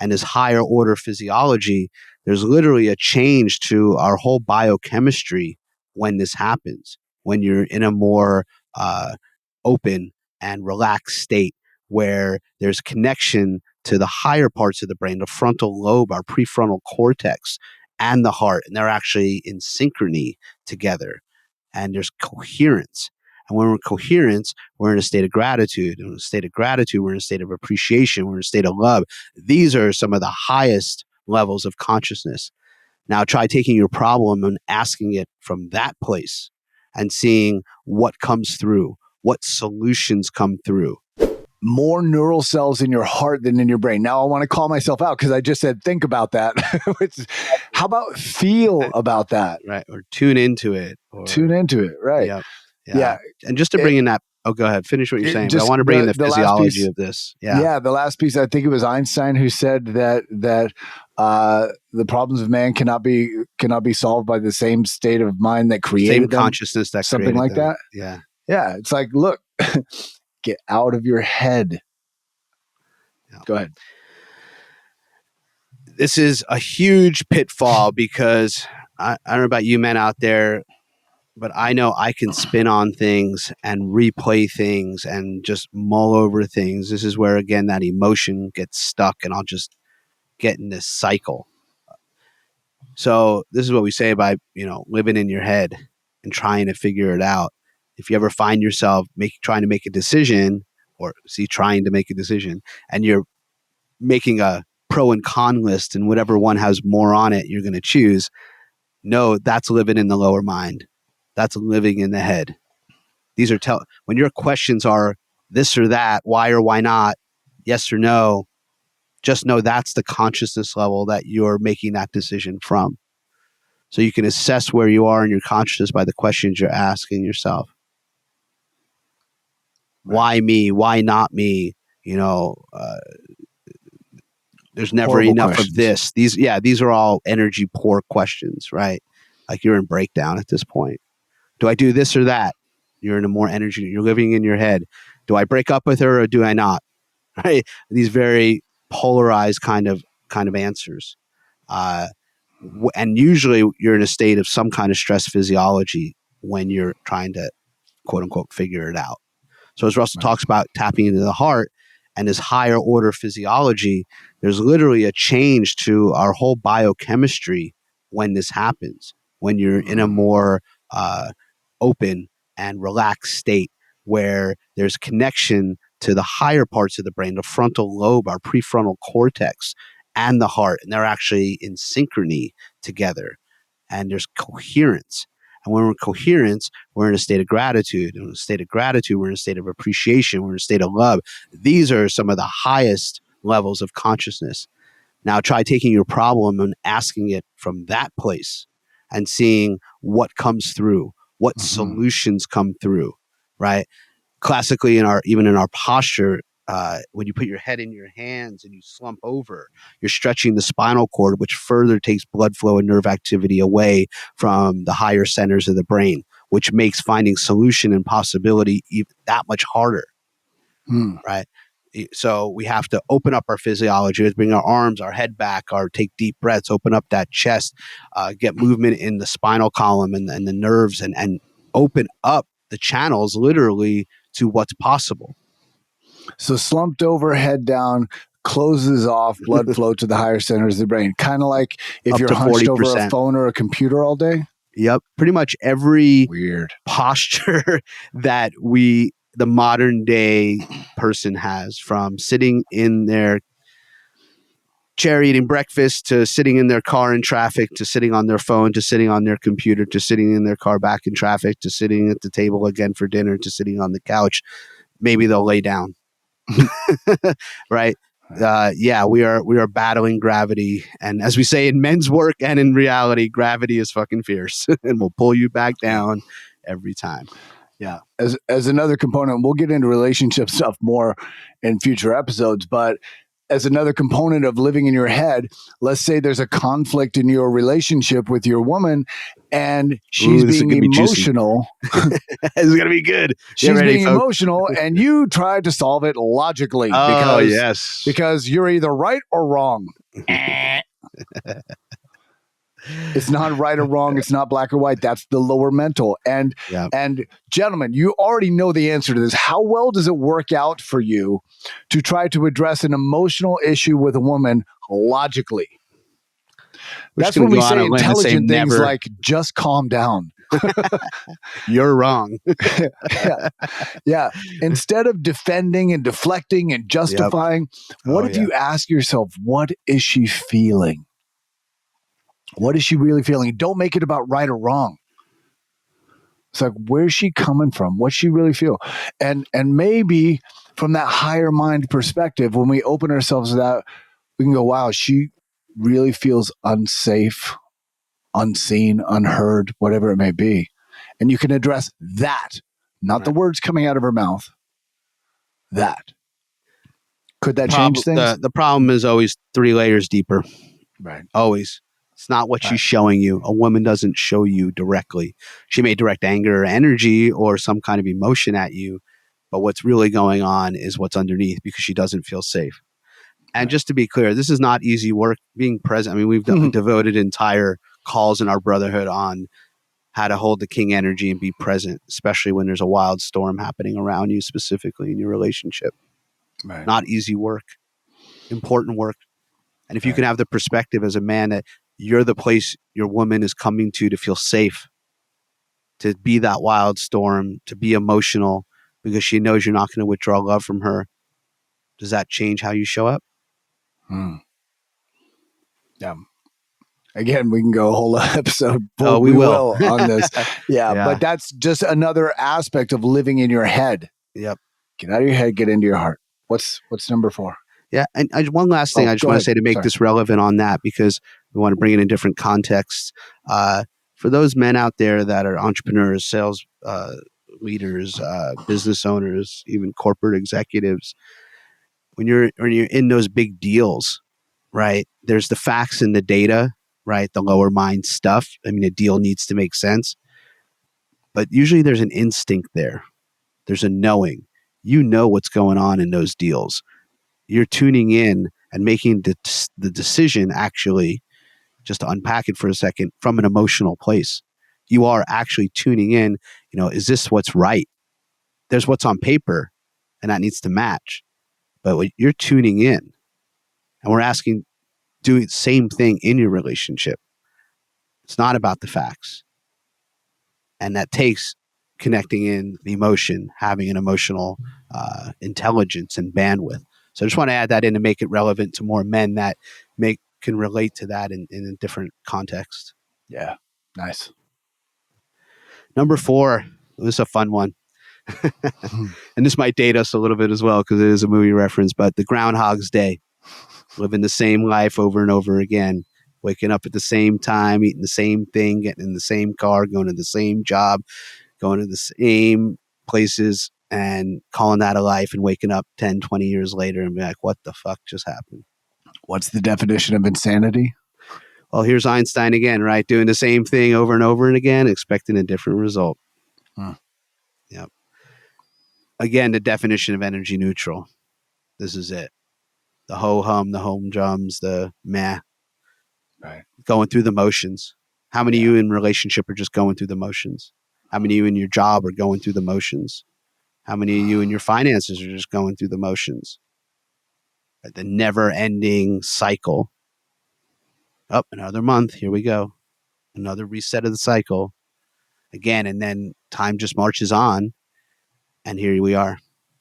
and this higher order physiology, there's literally a change to our whole biochemistry when this happens, when you're in a more open and relaxed state where there's connection to the higher parts of the brain, the frontal lobe, our prefrontal cortex, and the heart, and they're actually in synchrony together, and there's coherence. And when we're in coherence, we're in a state of gratitude. And in a state of gratitude, we're in a state of appreciation. We're in a state of love. These are some of the highest levels of consciousness. Now try taking your problem and asking it from that place and seeing what comes through, what solutions come through. More neural cells in your heart than in your brain. Now I want to call myself out because I just said, think about that. How about feel about that? Right. Or tune into it. Tune into it. Right. Yep. Yeah. And just to bring in that, go ahead, finish what you're saying. But I want to bring in the physiology of this. Yeah. The last piece, I think it was Einstein who said that the problems of man cannot be solved by the same state of mind that created them. Consciousness that something like them. that. Yeah. Yeah. It's like, look, get out of your head. Yeah. Go ahead. This is a huge pitfall because I don't know about you men out there, but I know I can spin on things and replay things and just mull over things. This is where, again, that emotion gets stuck and I'll just get in this cycle. So this is what we say by, living in your head and trying to figure it out. If you ever find yourself trying to make a decision and you're making a pro and con list and whatever one has more on it, you're going to choose. No, that's living in the lower mind. That's living in the head. These are when your questions are this or that, why or why not, yes or no, just know that's the consciousness level that you're making that decision from. So you can assess where you are in your consciousness by the questions you're asking yourself. Right. Why me? Why not me? There's never Horrible enough questions. of this. These are all energy poor questions, right? Like you're in breakdown at this point. Do I do this or that? You're in a more energy. You're living in your head. Do I break up with her or do I not? Right? These very polarized kind of answers. And usually you're in a state of some kind of stress physiology when you're trying to, quote unquote, figure it out. So as Russell talks about tapping into the heart and this higher order physiology, there's literally a change to our whole biochemistry when this happens, when you're in a more open and relaxed state where there's connection to the higher parts of the brain, the frontal lobe, our prefrontal cortex, and the heart, and they're actually in synchrony together, and there's coherence. And when we're in coherence, we're in a state of gratitude. And in a state of gratitude, we're in a state of appreciation. We're in a state of love. These are some of the highest levels of consciousness. Now try taking your problem and asking it from that place and seeing what comes through, what solutions come through, right? Classically, even in our posture, when you put your head in your hands and you slump over, you're stretching the spinal cord, which further takes blood flow and nerve activity away from the higher centers of the brain, which makes finding solution and possibility that much harder, right? So we have to open up our physiology, bring our arms, our head back, or take deep breaths, open up that chest, get movement in the spinal column and the nerves, and open up the channels literally to what's possible. So slumped over, head down, closes off blood flow to the higher centers of the brain. Kind of like if you're hunched 40%. Over a phone or a computer all day. Yep. Pretty much every weird posture that the modern day person has, from sitting in their chair eating breakfast to sitting in their car in traffic to sitting on their phone to sitting on their computer to sitting in their car back in traffic to sitting at the table again for dinner to sitting on the couch. Maybe they'll lay down. Right. We are battling gravity, and as we say in men's work and in reality, gravity is fucking fierce and will pull you back down every time. Yeah. As another component, we'll get into relationship stuff more in future episodes, but as another component of living in your head, let's say there's a conflict in your relationship with your woman and she's being emotional. This is going to be good. She's being emotional and you try to solve it logically because you're either right or wrong. It's not right or wrong. It's not black or white. That's the lower mental. And gentlemen, you already know the answer to this. How well does it work out for you to try to address an emotional issue with a woman logically? That's when we say intelligent things like just calm down. You're wrong. Yeah. Instead of defending and deflecting and justifying, what if you ask yourself, what is she feeling? What is she really feeling? Don't make it about right or wrong. It's like, where's she coming from? What's she really feel? And maybe from that higher mind perspective, when we open ourselves to that, we can go, wow, she really feels unsafe, unseen, unheard, whatever it may be. And you can address that, not the words coming out of her mouth. That. Could that change things? The problem is always 3 layers deeper. Right. Always. It's not what she's showing you. A woman doesn't show you directly. She may direct anger or energy or some kind of emotion at you, but what's really going on is what's underneath because she doesn't feel safe. And just to be clear, this is not easy work being present. I mean, we've devoted entire calls in our brotherhood on how to hold the king energy and be present, especially when there's a wild storm happening around you, specifically in your relationship. Right. Not easy work, important work. And if you can have the perspective as a man that you're the place your woman is coming to feel safe, to be that wild storm, to be emotional because she knows you're not going to withdraw love from her. Does that change how you show up? Yeah. Again, we can go a whole episode. We will on this. But that's just another aspect of living in your head. Yep. Get out of your head, get into your heart. What's number 4? Yeah. And one last thing I just want to say to make this relevant on that, because we want to bring it in different contexts. For those men out there that are entrepreneurs, sales leaders, business owners, even corporate executives, when you're in those big deals, right? There's the facts and the data, right? The lower mind stuff. I mean, a deal needs to make sense, but usually there's an instinct there. There's a knowing. You know what's going on in those deals. You're tuning in and making the decision, actually, just to unpack it for a second, from an emotional place. You are actually tuning in, is this what's right? There's what's on paper, and that needs to match. But you're tuning in, and we're asking, do the same thing in your relationship. It's not about the facts. And that takes connecting in the emotion, having an emotional intelligence and bandwidth. So I just want to add that in to make it relevant to more men that can relate to that in a different context. Yeah. Nice. Number 4, this is a fun one. And this might date us a little bit as well because it is a movie reference, but the Groundhog's Day. Living the same life over and over again. Waking up at the same time, eating the same thing, getting in the same car, going to the same job, going to the same places, and calling that a life, and waking up 10, 20 years later and be like, what the fuck just happened? What's the definition of insanity? Well, here's Einstein again, right? Doing the same thing over and over and again, expecting a different result. Yep. Again, the definition of energy neutral. This is it. The ho-hum, the home drums, the meh. Right. Going through the motions. How many of you in relationship are just going through the motions? How many of you in your job are going through the motions? How many of you in your finances are just going through the motions? The never-ending cycle. Another month. Here we go. Another reset of the cycle. Again, and then time just marches on. And here we are.